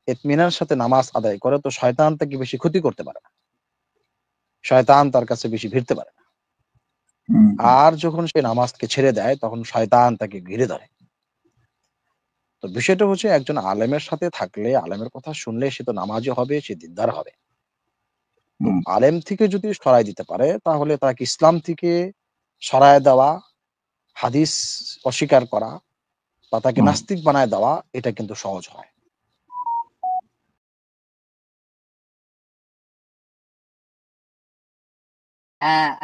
ইতমিনার সাথে নামাজ আদায় করে তো শয়তান তাকে বেশি ক্ষতি করতে পারে না, শয়তান তার কাছে বেশি ভিড়তে পারে না। আর যখন সে নামাজকে ছেড়ে দেয় তখন শয়তান তাকে ঘিরে ধরে। তো বিষয়টা হচ্ছে একজন আলেমের সাথে থাকলে, আলেমের কথা শুনলে সে তো নামাজি হবে, সে দিনদার হবে। তো আলেম থেকে যদি সরাই দিতে পারে তাহলে তাকে ইসলাম থেকে সরায় দেওয়া, হাদিস অস্বীকার করা বা তাকে নাস্তিক বানায় দেওয়া এটা কিন্তু সহজ হয়।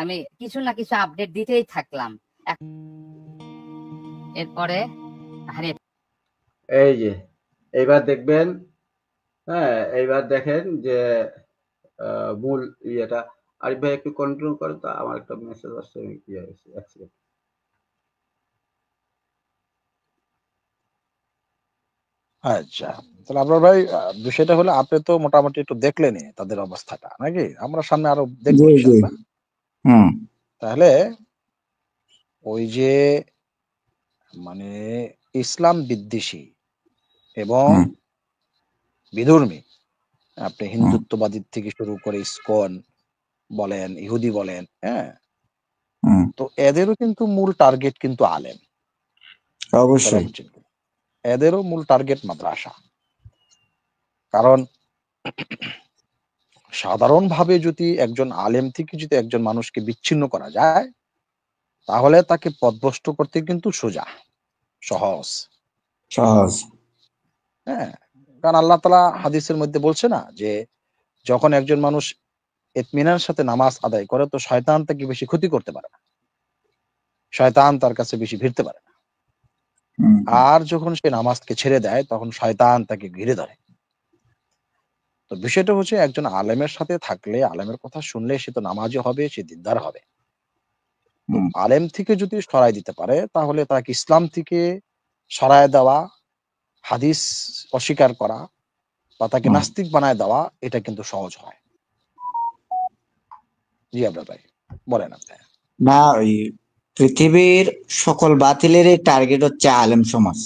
আমি কিছু না কিছু আপডেট দিতেই থাকলাম, এরপরে এই যে এইবার দেখবেন, হ্যাঁ এইবার দেখেন যে মূল ইয়েটা। আরিফ ভাই একটু কন্টিনিউ করে, তো আমার একটা মেসেজ আসছে, আমি ইয়ে গেছি, এক সেকেন্ড। আচ্ছা, তাহলে আপনার ভাই বিষয়টা হলো আপনি তো মোটামুটি একটু দেখলেনই তাদের অবস্থাটা, নাকি? আমরা সামনে আরো দেখবো ইনশাআল্লাহ। তাহলে ওই যে মানে ইসলাম বিদ্বেষী এবং বিধর্মী, আপনি হিন্দুত্ববাদী থেকে শুরু করে ইসকন বলেন, ইহুদি বলেন, হ্যাঁ, তো এদেরও কিন্তু মূল টার্গেট কিন্তু আলেম। অবশ্যই এদেরও মূল টার্গেট মাদ্রাসা। কারণ সাধারণভাবে যদি একজন আলেম থেকে যদি একজন মানুষকে বিচ্ছিন্ন করা যায় তাহলে তাকে পথভ্রষ্ট করতে কিন্তু সোজা, সহজ। হ্যাঁ, কারণ আল্লাহ তাআলা হাদিসের মধ্যে বলছে না যে যখন একজন মানুষ ইতমিনার সাথে নামাজ আদায় করে তো শয়তান তাকে বেশি ক্ষতি করতে পারে না, শয়তান তার কাছে বেশি ভিড়তে পারে না। আর যখন সে নামাজকে ছেড়ে দেয় তখন শয়তান তাকে ঘিরে ধরে। তো বিষয়টা হচ্ছে একজন আলেমের সাথে থাকলে, আলেমের কথা শুনলে সে তো নামাজি হবে, সে দিনদার হবে। তো আলেম থেকে যদি সরাই দিতে পারে তাহলে তাকে ইসলাম থেকে সরায় দেওয়া, হাদিস অস্বীকার করা বা তাকে নাস্তিক বানায় দেওয়া এটা কিন্তু সহজ হয়। জি আবরার ভাই বলেন আপনি। না, ওই পৃথিবীর সকল বাতিলেরই টার্গেট হচ্ছে আলেম সমাজ।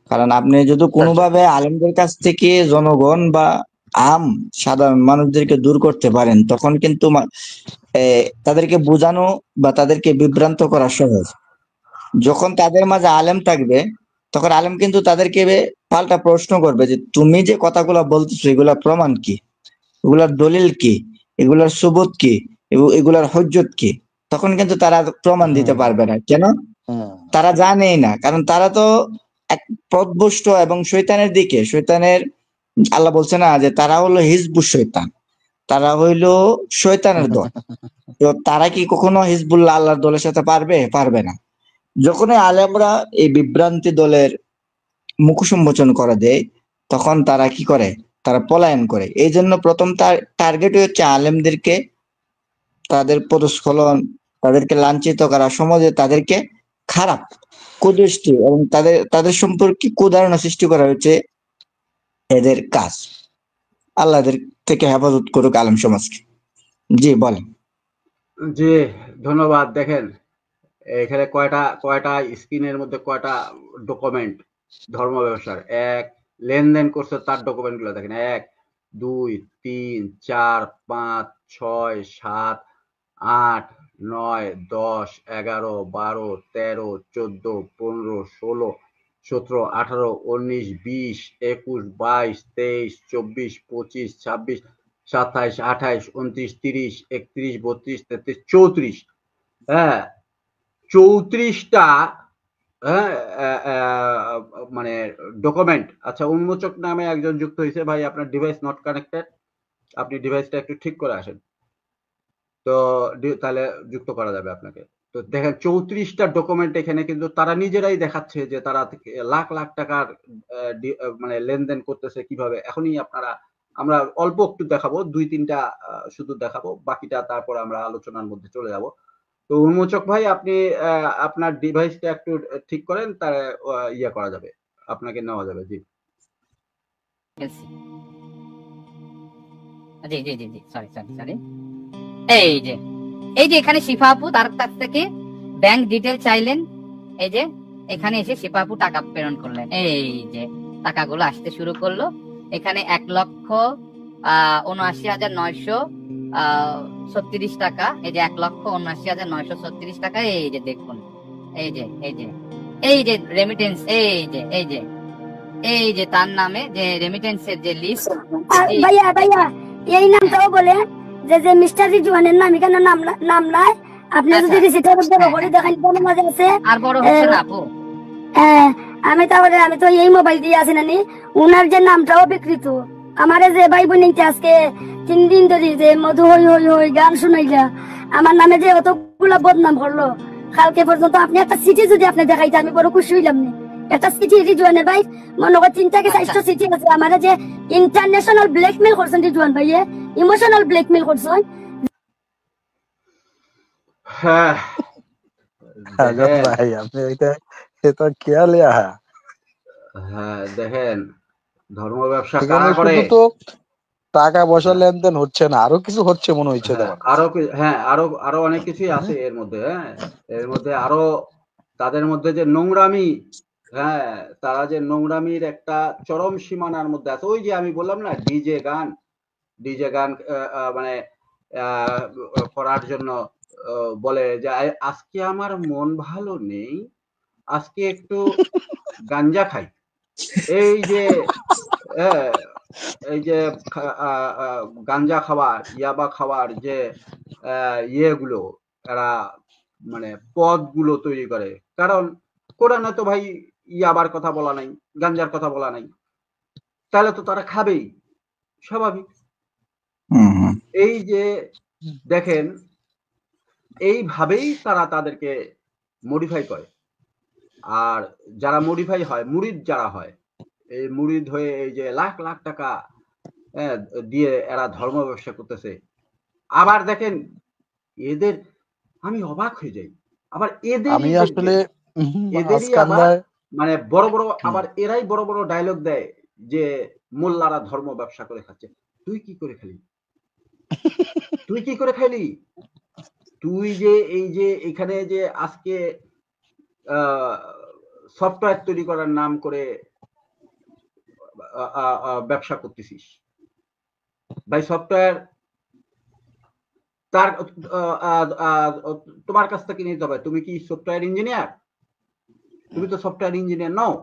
কারণ আপনি যদি কোনোভাবে আলেমদের কাছ থেকে জনগণ বা সাধারণ মানুষদেরকে দূর করতে পারেন তখন কিন্তু তাদেরকে বোঝানো বা তাদেরকে বিভ্রান্ত করা সহজ। যখন তাদের মাঝে আলেম থাকবে তখন আলেম কিন্তু তাদেরকে পাল্টা প্রশ্ন করবে যে তুমি যে কথাগুলো বলতেছো এগুলা প্রমাণ কি, এগুলার দলিল কি, এগুলার সুবুত কি, এগুলার হুজ্জত কি। তখন কিন্তু তারা প্রমাণ দিতে পারবে না। কেন? তারা জানেই না, কারণ তারা তো এক পথভ্রষ্ট এবং শয়তানের দিকে, শয়তানের, আল্লাহ বলছে না যে তারা হলো হিজবুস শয়তান, তারা হইলো শয়তানের দল। তো তারা কি কখনো হিজবুল্লাহ আল্লাহর দলের সাথে পারবে না। যখনই আলেমরা এই বিভ্রান্তি দলের মুখ সম্মোচন করে দেয় তখন তারা কি করে, তারা পলায়ন করে। এই জন্য প্রথম তার টার্গেট হচ্ছে আলেমদেরকে, তাদের পদস্খলন, তাদেরকে লাঞ্ছিত করা, সমাজে তাদেরকে খারাপ কুদৃষ্টি এবং তাদের সম্পর্কে কুধারণা সৃষ্টি করা হচ্ছে এদের কাজ। আল্লাহ এদের থেকে হেফাজত করুক আলেম সমাজকে। জি বলেন। জি ধন্যবাদ। দেখেন এখানে কয়টা স্ক্রিনের মধ্যে কয়টা ডকুমেন্ট ধর্ম ব্যবসার। এক, লেনদেন করছে তার ডকুমেন্ট গুলো দেখেন। 1 2 3 4 5 6 7 8 9 10 11 12 13 14 15 16 17 18 19 20 21 22 23 24 25 26 27 28 29 30 31 32 33 34, হ্যাঁ 34টা, হ্যাঁ মানে ডকুমেন্ট। আচ্ছা, উন্মোচক নামে একজন যুক্ত হয়েছে। ভাই আপনার ডিভাইস নট কানেক্টেড, আপনি ডিভাইসটা একটু ঠিক করে আসেন, তো তাহলে যুক্ত করা যাবে আপনাকে। তো দেখেন 34টা ডকুমেন্ট এখানে কিন্তু তারা নিজেরাই দেখাচ্ছে যে তারা লাখ লাখ টাকার মানে লেনদেন করতেছে কিভাবে। এখনই আমরা অল্প একটু দেখাবো, 2-3টা শুধু দেখাবো, বাকিটা তারপর আমরা আলোচনার মধ্যে চলে যাব। তো উন্মোচক ভাই আপনি আপনার ডিভাইসটা একটু ঠিক করেন, তার ইয়া করা যাবে, আপনাকে নেওয়া যাবে। জি জি জি জি জি সরি সরি সরি এই যে এখানে শিফা আপু তার কাছ থেকে ব্যাংক ডিটেল চাইলেন। এই যে এখানে এসে শিফা আপু টাকা প্রেরণ করলেন। এই যে টাকাগুলো আসতে শুরু করলো। এখানে 1,79,936 টাকা, এই যে 1,79,936 টাকা, এই যে দেখুন, এই যে এই যে রেমিটেন্স, এই যে তার নামে যে রেমিটেন্সের যে লিস্ট। ভাইয়া এই নামটাও বলে যে মিস্টার রিজওয়ানের নাম এখানে নাম নাই। আপনি যদি রিসিটের বড় করে দেখেন কোন মাঝে আছে আর বড় হচ্ছে না আপু। আমি তো এই মোবাইল দিয়ে আছি নানি, উনার যে নামটাও বিকৃত। আমারে যে ভাই বোন আজকে 3 দিন ধরে যে মধু হই হই হই গান শুনাইলা, আমার নামে যে অতগুলা বদনাম করলো, কালকে পর্যন্ত আপনি একটা সিটি যদি আপনি দেখাইতে আমি বড় খুশি হইলাম না। একটা সিটি রিজওয়ানের ভাই মনে করেন 3 থেকে 4টা সিটি আছে। আমারে যে ইন্টারন্যাশনাল ব্ল্যাকমেল করছেন রিজওয়ান ভাইয়ে, ইমোশনাল ব্ল্যাকমেল করছেন। হ্যাঁ ভাই আপনি এটা क्या लिया है? হ্যাঁ দেখেন, ধর্ম ব্যবসা এখানে কারা করে? শুধু তো টাকা পয়সা লেনদেন হচ্ছে না, আরো কিছু হচ্ছে মনে হচ্ছে। আরো অনেক কিছুই আছে এর মধ্যে। এর মধ্যে আরো তাদের মধ্যে যে নোংরামি, তারা যে নোংরামির একটা চরম সীমানার মধ্যে আছে। ওই যে আমি বললাম না, ডিজে গান মানে করার জন্য বলে যে আজকে আমার মন ভালো নেই, আজকে একটু গাঞ্জা খাই। এই যে গাঞ্জা খাওয়ার, ইয়াবা খাওয়ার যে ইয়েগুলো এরা মানে পদগুলো তৈরি করে। কারণ কোরআনে তো ভাই ইয়াবার কথা বলা নাই, গাঞ্জার কথা বলা নাই, তাহলে তো তারা খাবেই, স্বাভাবিক। এই যে দেখেন, এইভাবেই তারা তাদেরকে মডিফাই করে। আর যারা মডিফাই হয়, মুরিদ যারা হয়, এই মুরিদ হয়ে এই যে লাখ লাখ টাকা দিয়ে এরা ধর্ম ব্যবসা করতেছে। আবার দেখেন এদের, আমি অবাক হয়ে যাই। আবার আমি আসলে এদেরই আবার মানে বড় বড়, আবার এরাই বড় বড় ডায়লগ দেয় যে মোল্লারা ধর্ম ব্যবসা করে খাচ্ছে। তুই কি করে খালি? তুই কি করে খাইলি? তুই যে এই যে এখানে যে আজকে সফটওয়্যার তৈরি করার নাম করে ব্যবসা করতেছিস ভাই, সফটওয়্যার তার তোমার কাছ থেকে নিতে হবে। তুমি কি সফটওয়্যার ইঞ্জিনিয়ার? তুমি তো সফটওয়্যার ইঞ্জিনিয়ার নও।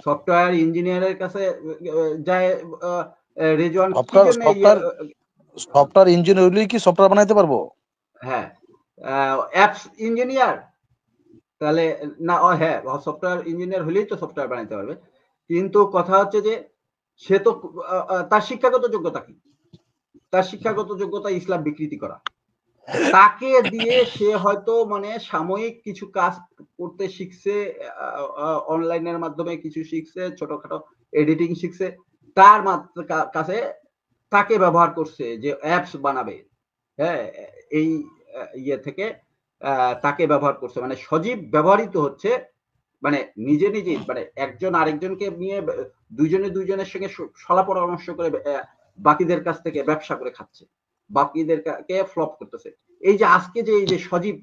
সফটওয়্যার ইঞ্জিনিয়ারের কাছে যায় রেজওয়ান, সফটওয়্যার ইঞ্জিনিয়ার হলেই কি সফটওয়্যার বানাইতে পারবো? হ্যাঁ, অ্যাপস ইঞ্জিনিয়ার, তাহলে না, হ্যাঁ সফটওয়্যার ইঞ্জিনিয়ার হলেই তো সফটওয়্যার বানাইতে পারবে। কিন্তু কথা হচ্ছে যে সে তো তার শিক্ষাগত যোগ্যতা কি? তার শিক্ষাগত যোগ্যতা ইসলাম বিকৃতি করা। তাকে দিয়ে সে হয়তো মানে সাময়িক কিছু কাজ করতে শিখছে, অনলাইনের মাধ্যমে কিছু শিখছে, ছোটখাটো এডিটিং শিখছে, তার কাছে তাকে ব্যবহার করছে যে অ্যাপস বানাবে। হ্যাঁ, এই ইয়ে থেকে তাকে ব্যবহার করছে, মানে সজীব ব্যবহৃত হচ্ছে, মানে নিজে মানে একজন আরেকজনকে নিয়ে দুইজনের সঙ্গে সলা পরামর্শ করে বাকিদের কাছ থেকে ব্যবসা করে খাচ্ছে, বাকিদেরকে ফ্লপ করতেছে। এই যে আজকে যে এই যে সজীব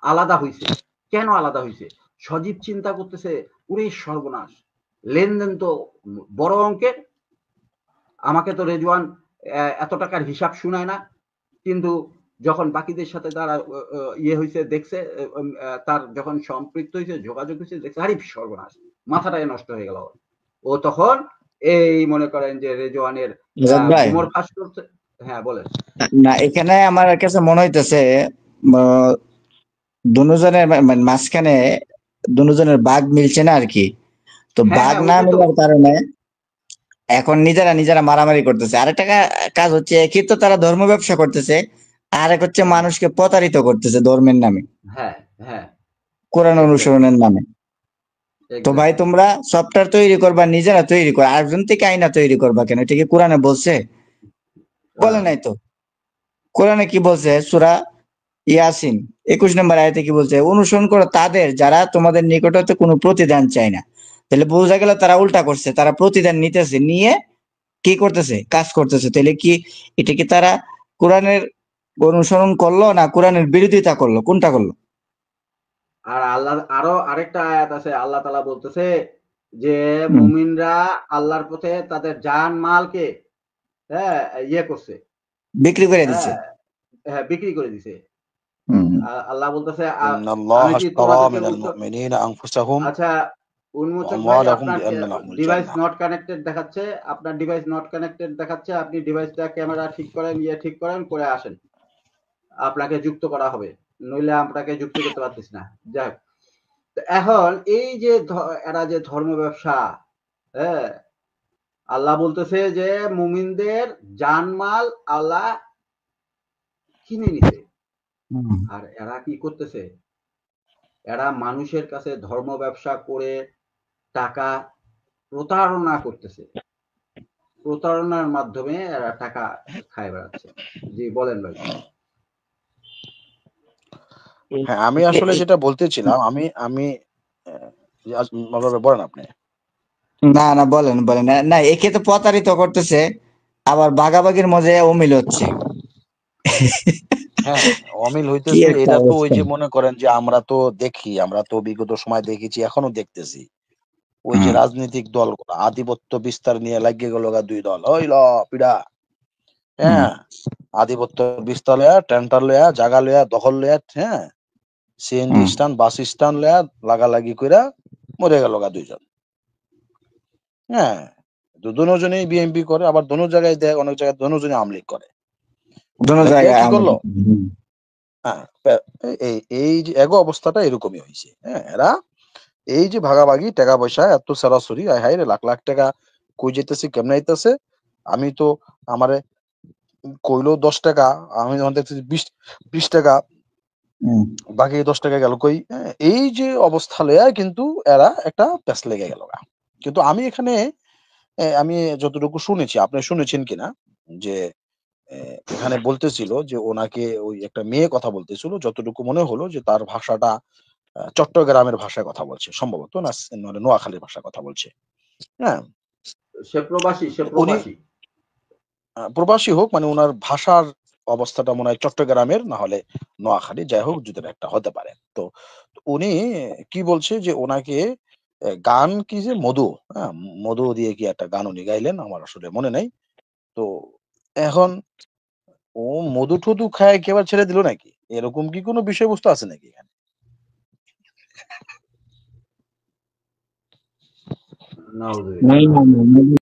আলাদা হইছে, কেন আলাদা হইছে? সজীব চিন্তা করতেছে, ওরে সর্বনাশ, লেনদেন তো বড় অঙ্কের, আমাকে তো রেজওয়ান এত টাকার হিসাব শুনায় না, কিন্তু যখন বাকিদের সাথে তারা ইয়ে হয়েছে, দেখছে, তার যখন সম্পৃক্ত হয়েছে, যোগাযোগ হয়েছে, দেখছে আরে সর্বনাশ, মাথাটাই নষ্ট হয়ে গেল। ও তখন এই মনে করেন যে রেজওয়ানের কোমর ফাঁস করছে। হ্যাঁ বলেন। না, এখানে আমার কাছে মনে হইতেছে দুজনের মাঝখানে দুজনের বাঘ মিলছে না আর কি। তো বাঘ না মিলার কারণে এখন নিজেরা মারামারি করতেছে। আরেকটা কাজ হচ্ছে, একই তো তারা ধর্ম ব্যবসা করতেছে, আর এক হচ্ছে মানুষকে প্রতারিত করতেছে ধর্মের নামে, কোরআন অনুসরণের নামে। তো ভাই তোমরা সফটওয়্যার তৈরি করবা, নিজেরা তৈরি করো, আরেকজন থেকে আইনা তৈরি করবা কেন? এটা কি কোরআনে বলছে? বলে নাই তো। কোরআনে কি বলছে? সূরা ইয়াসিন 21 নম্বর আয়াতে কি বলছে? অনুসরণ করো তাদের যারা তোমাদের নিকট হতে কোনো প্রতিদান চায় না। তাহলে বোঝা গেল তারা উল্টা করছে, তারা প্রতিদান নিতেছে, নিয়ে কি করতেছে? কাজ করতেছে। তাহলে কি এটা কি তারা কোরআনের অনুসরণ করলো না কোরআনের বিরোধিতা করলো? কোনটা করলো? আর আল্লাহ আরো আরেকটা আয়াত আছে, আল্লাহ তাআলা বলতেছে যে হুম। মুমিনরা আল্লাহর পথে তাদের জান মালকে হ্যাঁ ইয়ে করছে, বিক্রি করে দিচ্ছে। হ্যাঁ হ্যাঁ বিক্রি করে দিছে। হুম। আল্লাহ বলতেছে ইন্নাল্লাহ আমি কি আশতারা তোমাদেরকে মিনাল মুমিনিনা আনফুসাহুম আচ্ছা ওয়া উন্মোচক ভাই, আমওয়ালাহুম আপনার বিআন্না লাহুমুল ডিভাইস জান্নাহ। নট কানেক্টেড দেখাচ্ছে, আপনার ডিভাইস নট কানেক্টেড দেখাচ্ছে, আপনি ডিভাইসটা ক্যামেরা ঠিক করেন, ঠিক করেন, করে আসেন, আপনাকে যুক্ত করা হবে, নইলে আপনাকে যুক্ত করতে পারতেছি না। যাই হোক, তো এখন এই যে এরা যে ধর্ম ব্যবসা, হ্যাঁ আল্লাহ বলতেছে যে মুমিনদের জানমাল আল্লাহ কিনে নিছে, হুম। আর এরা কি করতেছে, এরা মানুষের কাছে ধর্ম ব্যবসা করে টাকা প্রতারণা করতেছে, প্রতারণার মাধ্যমে এরা টাকা খায় বেড়াচ্ছে। জি বলেন ভাই। হ্যাঁ, আমি আসলে যেটা বলতেছিলাম, আমি আমি বলেন আপনি। না না, বলেন বলেন। না না, একে তো প্রতারিত করতেছে, আবার ভাগাভাগির মধ্যে অমিল হচ্ছে। হ্যাঁ, অমিল কি হইতেছে। একটা এটা তো ওই অবস্থা! যে মনে করেন যে আমরা তো দেখি, আমরা তো বিগত সময় দেখেছি, এখনো দেখতেছি। ওই যে হুম। রাজনৈতিক দলগুলো আধিপত্য বিস্তার নিয়ে লাগিয়ে গেল ২ দল। ওই ল পিডা। হুম। হ্যাঁ, আধিপত্য বিস্তার লয়া, টেন্ডার লয়া, জাগা লয়া, দখল লয়া, হ্যাঁ, সিএনজি হুম। স্ট্যান্ড, বাস স্ট্যান্ড লয়া লাগালাগি কইরা মরে গেল ২ জন। হ্যাঁ, দোনোজনেই বিএনপি করে, আবার দোনো জায়গায় দেয়, অনেক জায়গায় দোনোজনে আওয়ামী লীগ করে। দোনো লাইগা জায়গায় কি করলো? হুম। হ্যাঁ, এই যে এগো অবস্থাটা এরকমই হইছে। হ্যাঁ, এরা এই যে ভাগাভাগি টাকা পয়সা এত সরাসরি, আয় হায় রে, লাখ লাখ টাকা কই যাইতেছে, কেমনে আইতাছে। আমি তো আমারে কইলো ১০ টাকা, আমি যখন দেখতেছি ২০ টাকা, হুম। বাকি ১০ টাকা গেল কই? হ্যাঁ, এই যে অবস্থা লইয়া কিন্তু এরা একটা প্যাঁচ লেগে গেল গা। কিন্তু আমি এখানে আমি যতটুকু শুনেছি, আপনি শুনেছেন কিনা যে এখানে বলতেছিল যে ওনাকে ওই একটা মেয়ে কথা বলতেছিল, যতটুকু মনে হলো যে তার ভাষাটা চট্টগ্রামের ভাষায় কথা বলছে সম্ভবত, না মানে নোয়াখালীর ভাষায় কথা বলছে। হ্যাঁ, সে প্রবাসী, সে উনি প্রবাসী। প্রবাসী হোক, মানে উনার ভাষার অবস্থাটা মনে হয় চট্টগ্রামের, না হলে নোয়াখালী, যাই হোক দুটোর একটা হতে পারে। তো উনি কি বলছে যে ওনাকে গান কি যে মধু, হ্যাঁ, মধু দিয়ে কি একটা গান উনি গাইলেন, আমার আসলে মনে নাই। তো এখন ও মধু টধু খায় একেবারে ছেড়ে দিল নাকি? এরকম কি কোনো বিষয়বস্তু আছে নাকি এখানে? নাউজুবিল্লাহ, নাই না, নাউজুবিল্লাহ। না,